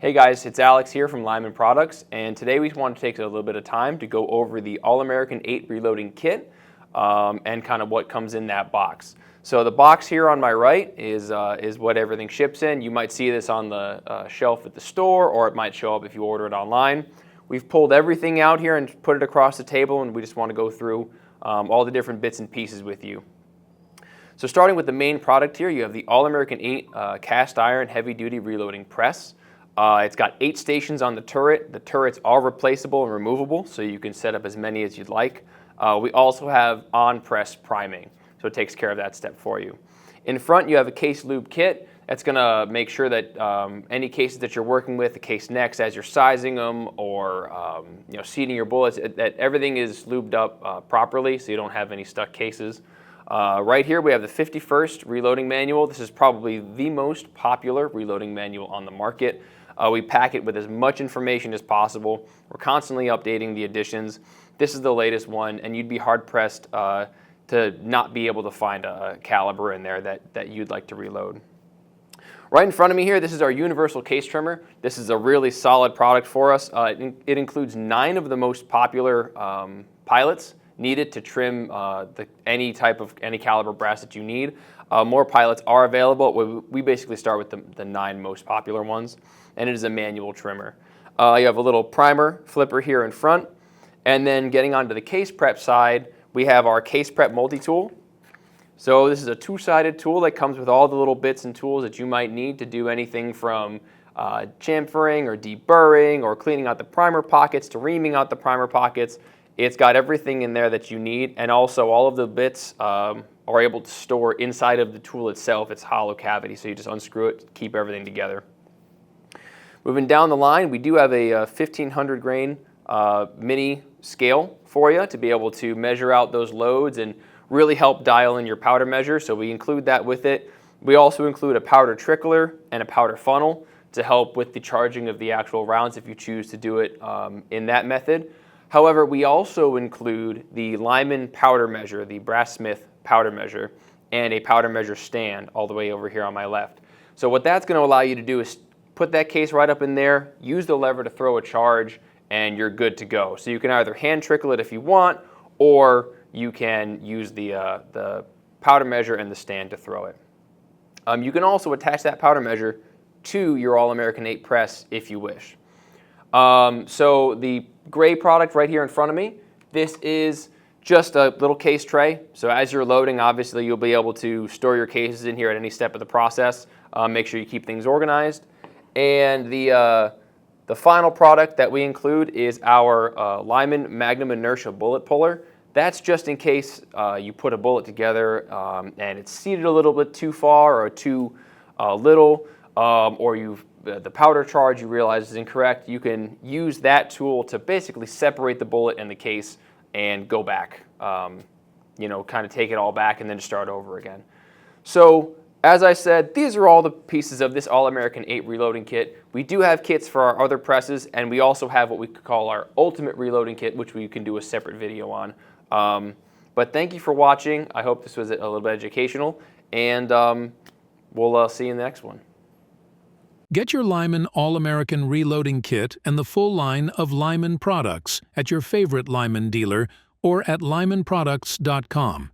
Hey guys, it's Alex here from Lyman Products, and today we want to take a little bit of time to go over the All-American 8 reloading kit and kind of what comes in that box. So the box here on my right is what everything ships in. You might see this on the shelf at the store, or it might show up if you order it online. We've pulled everything out here and put it across the table, and we just want to go through all the different bits and pieces with you. So starting with the main product here, you have the All-American 8 cast iron heavy-duty reloading press. It's got 8 stations on the turret. The turrets are replaceable and removable, so you can set up as many as you'd like. We also have on-press priming, so it takes care of that step for you. In front, you have a case lube kit. That's going to make sure that any cases that you're working with, the case necks as you're sizing them or seating your bullets, that everything is lubed up properly so you don't have any stuck cases. Right here we have the 51st reloading manual. This is probably the most popular reloading manual on the market. We pack it with as much information as possible. We're constantly updating the editions. This is the latest one, and you'd be hard-pressed to not be able to find a caliber in there that you'd like to reload. Right in front of me here, this is our universal case trimmer. This is a really solid product for us. It includes 9 of the most popular pilots needed to trim any caliber brass that you need. More pilots are available. We basically start with the 9 most popular ones, and it is a manual trimmer. You have a little primer flipper here in front, and then getting onto the case prep side, we have our case prep multi-tool. So this is a 2-sided tool that comes with all the little bits and tools that you might need to do anything from chamfering or deburring or cleaning out the primer pockets to reaming out the primer pockets. It's got everything in there that you need, and also all of the bits are able to store inside of the tool itself. It's hollow cavity, so you just unscrew it, keep everything together. Moving down the line, we do have a 1500 grain mini scale for you to be able to measure out those loads and really help dial in your powder measure, so we include that with it. We also include a powder trickler and a powder funnel to help with the charging of the actual rounds if you choose to do it in that method. However, we also include the Lyman powder measure, the Brass-Smith powder measure, and a powder measure stand all the way over here on my left. So what that's going to allow you to do is put that case right up in there, use the lever to throw a charge, and you're good to go. So you can either hand trickle it if you want, or you can use the powder measure and the stand to throw it. You can also attach that powder measure to your All-American 8 press if you wish. So the gray product right here in front of me, this is just a little case tray. So as you're loading, obviously you'll be able to store your cases in here at any step of the process. Make sure you keep things organized. And the final product that we include is our Lyman Magnum Inertia Bullet Puller. That's just in case you put a bullet together and it's seated a little bit too far or too little, or the powder charge you realize is incorrect. You can use that tool to basically separate the bullet and the case and go back, kind of take it all back and then start over again. So as I said, these are all the pieces of this All-American 8 reloading kit. We do have kits for our other presses, and we also have what we call our ultimate reloading kit, which we can do a separate video on. But thank you for watching. I hope this was a little bit educational, and we'll see you in the next one. Get your Lyman All-American Reloading Kit and the full line of Lyman products at your favorite Lyman dealer or at lymanproducts.com.